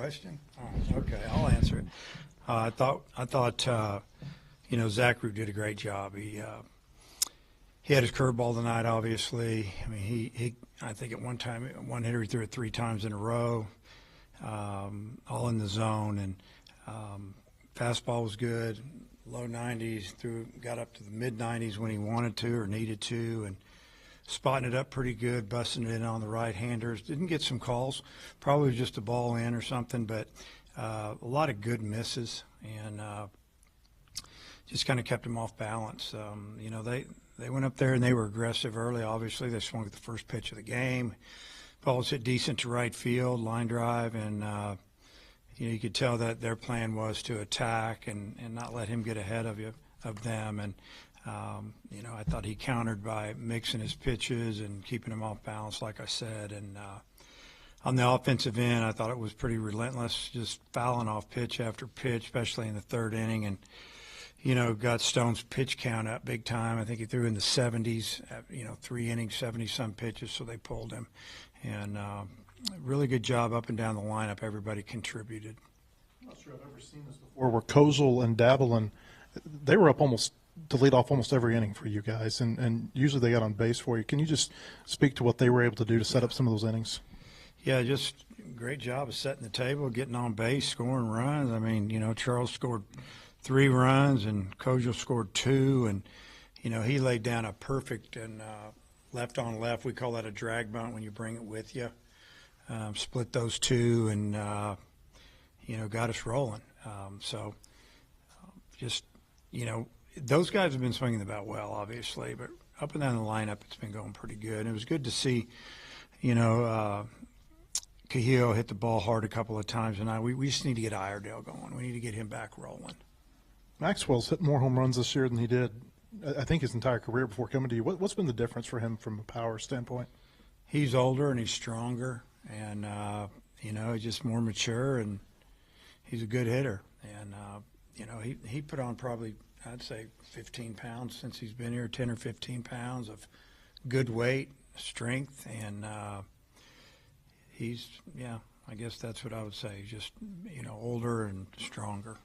question? Oh, okay, I'll answer it. I thought Zach Root did a great job. He had his curveball tonight, obviously. I mean, I think at one hitter he threw it 3 times in a row, all in the zone, and fastball was good, low 90s, got up to the mid 90s when he wanted to or needed to, and spotting it up pretty good, busting it in on the right-handers. Didn't get some calls, probably just a ball in or something, but a lot of good misses, and just kind of kept him off balance. They went up there and they were aggressive early. Obviously, they swung at the first pitch of the game. Ball was hit decent to right field, line drive, and you could tell that their plan was to attack and not let him get ahead of them. And I thought he countered by mixing his pitches and keeping him off balance, like I said. And on the offensive end, I thought it was pretty relentless, just fouling off pitch after pitch, especially in the third inning. And got Stone's pitch count up big time. I think he threw in the 70s, 3 innings, 70-some pitches, so they pulled him. And really good job up and down the lineup. Everybody contributed. I'm not sure I've ever seen this before, where Kozel and Davelin, they were up almost to lead off almost every inning for you guys, and usually they got on base for you. Can you just speak to what they were able to do to set up some of those innings? Yeah, just great job of setting the table, getting on base, scoring runs. I mean, Charles scored 3 runs, and Kozel scored 2, and he laid down a perfect and left on left. We call that a drag bunt when you bring it with you. Split those 2, and got us rolling. Those guys have been swinging the bat well, obviously, but up and down the lineup, it's been going pretty good. And it was good to see, Cahillo hit the ball hard a couple of times tonight. We just need to get Iredale going. We need to get him back rolling. Maxwell's hit more home runs this year than he did, I think, his entire career before coming to you. What's been the difference for him from a power standpoint? He's older and he's stronger, and he's just more mature, and he's a good hitter. And he put on probably, I'd say, 15 pounds since he's been here, 10 or 15 pounds of good weight, strength, and I guess that's what I would say. He's just older and stronger.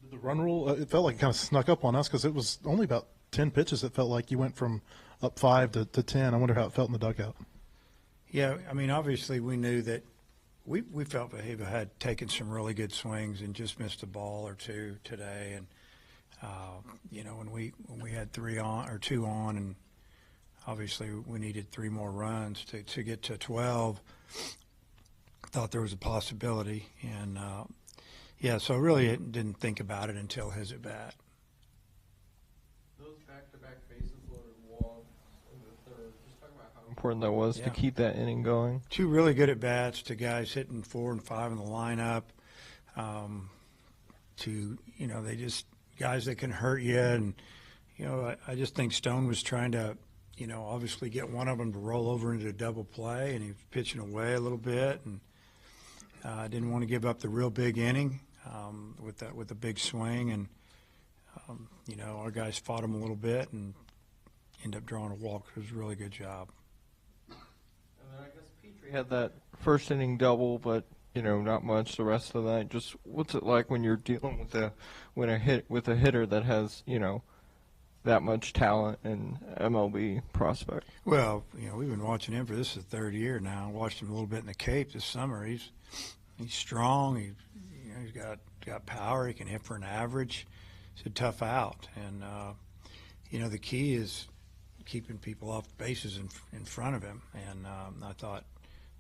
The run rule, it felt like it kind of snuck up on us because it was only about 10 pitches. It felt like you went from up 5 to 10. I wonder how it felt in the dugout. Yeah, I mean, obviously we knew that we felt that he had taken some really good swings and just missed a ball or 2 today. And, when we had 3 on or 2 on, and obviously we needed 3 more runs to get to 12, I thought there was a possibility. And, so really didn't think about it until his at bat. Those back-to-back bases loaded walks in the third. Just talk about how important that was to keep that inning going. 2 really good at bats to guys hitting 4 and 5 in the lineup. They just guys that can hurt you, and I just think Stone was trying to, obviously get one of them to roll over into a double play, and he was pitching away a little bit, and didn't want to give up the real big inning with a big swing, and our guys fought him a little bit and ended up drawing a walk. It was a really good job. And then I guess Petrie had that first inning double, but not much the rest of the night. Just what's it like when you're dealing with a hitter that has that much talent and MLB prospect? Well, we've been watching him for this is the 3rd year now. I watched him a little bit in the Cape this summer. He's strong. He's got power. He can hit for an average. It's a tough out, and the key is keeping people off the bases in front of him. And I thought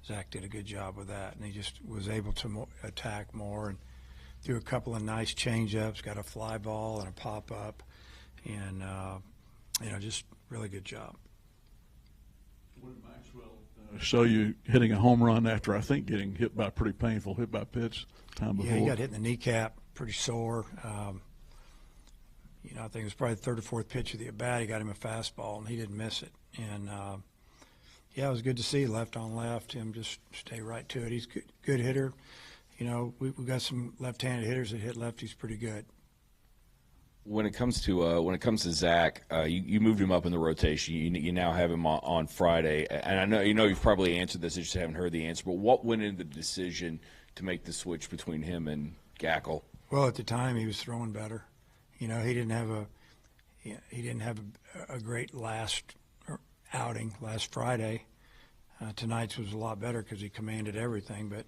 Zach did a good job with that, and he just was able to attack more and threw a couple of nice change-ups, got a fly ball and a pop-up, and just really good job. What did Maxwell show you hitting a home run after, I think, getting hit by a pretty painful hit by pitch time before? Yeah, he got hit in the kneecap, pretty sore. I think it was probably the 3rd or 4th pitch of the at-bat. He got him a fastball, and he didn't miss it. And, it was good to see left on left, him just stay right to it. He's a good hitter. We've got some left-handed hitters that hit lefties pretty good. When it comes to Zach, you moved him up in the rotation. You now have him on Friday, and I know you've probably answered this. I just haven't heard the answer. But what went into the decision to make the switch between him and Gackle? Well, at the time, he was throwing better. You know, he didn't have a great last outing last Friday. Tonight's was a lot better because he commanded everything. But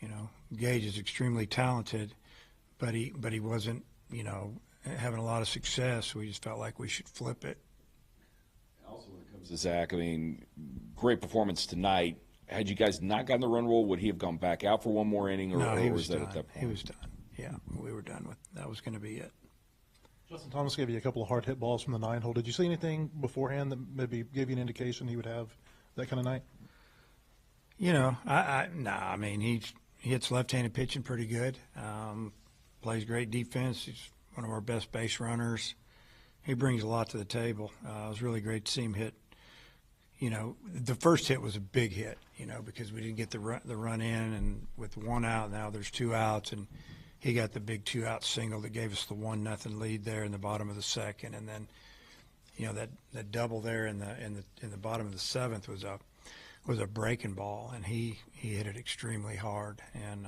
you know, Gage is extremely talented, but he wasn't, you know, having a lot of success. We just felt like we should flip it. Also, when it comes to Zach, I mean, great performance tonight. Had you guys not gotten the run roll, would he have gone back out for one more inning, or, No, he or was that done. at that point? He was done. Yeah, we were done with that. Was going to be it. Justin Thomas gave you a couple of hard hit balls from the 9-hole. Did you see anything beforehand that maybe gave you an indication he would have that kind of night? You know, I mean, he hits left-handed pitching pretty good. Plays great defense. He's one of our best base runners. He brings a lot to the table. It was really great to see him hit. You know, the first hit was a big hit, you know, because we didn't get the run in, and with one out, now there's 2 outs, and he got the big 2-out single that gave us the 1-0 lead there in the bottom of the second, and then, you know, that double there in the bottom of the 7th was a breaking ball, and he hit it extremely hard, and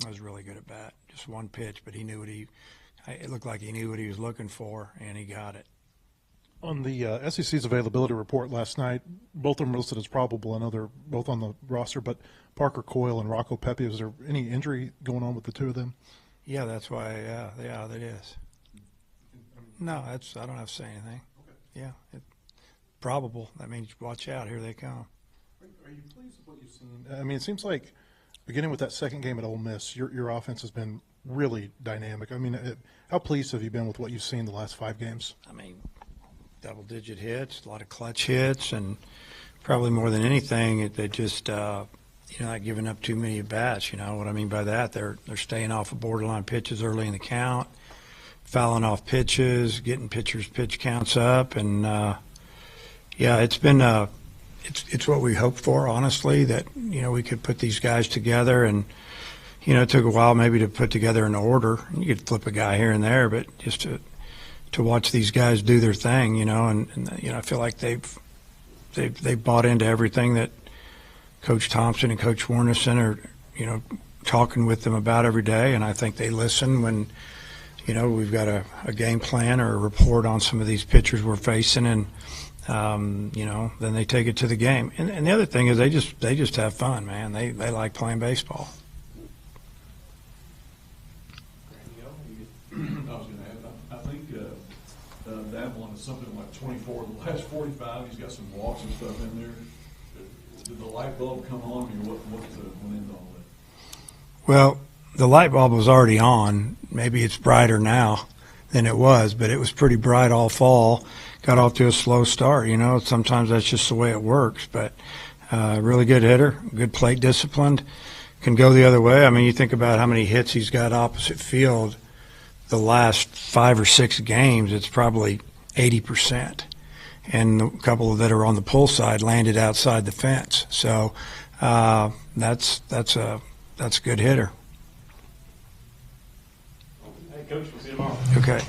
was really good at bat. Just one pitch, but he knew it looked like he knew what he was looking for, and he got it. On the SEC's availability report last night, both of them listed as probable. I know they're both on the roster, but Parker Coyle and Rocco Pepe, is there any injury going on with the two of them? Yeah, that's why. Yeah, that is. No, I don't have to say anything. Yeah, probable. That means watch out. Here they come. Are you pleased with what you've seen? I mean, it seems like beginning with that second game at Ole Miss, your offense has been really dynamic. I mean, how pleased have you been with what you've seen the last 5 games? I mean, double-digit hits, a lot of clutch hits, and probably more than anything, they just not giving up too many at-bats. You know what I mean by that? They're staying off of borderline pitches early in the count, fouling off pitches, getting pitchers' pitch counts up, and it's been it's what we hoped for, honestly, that, you know, we could put these guys together. And, you know, it took a while maybe to put together an order. You could flip a guy here and there, but just to watch these guys do their thing, you know, and you know, I feel like they've bought into everything that Coach Thompson and Coach Warneson are, you know, talking with them about every day. And I think they listen when, you know, we've got a game plan or a report on some of these pitchers we're facing, and you know, then they take it to the game. And the other thing is they just have fun, man. They like playing baseball. I was going to add, I think Dablon is something like 24 of the last 45. He's got some walks and stuff in there. Did the light bulb come on? I mean, what went into all that? Well, the light bulb was already on. Maybe it's brighter now than it was, but it was pretty bright all fall. Got off to a slow start, you know. Sometimes that's just the way it works. But really good hitter, good plate disciplined, can go the other way. I mean, you think about how many hits he's got opposite field the last 5 or 6 games, it's probably 80%. And a couple that are on the pull side landed outside the fence. So that's a good hitter. Hey, Coach, we'll see you tomorrow. Okay.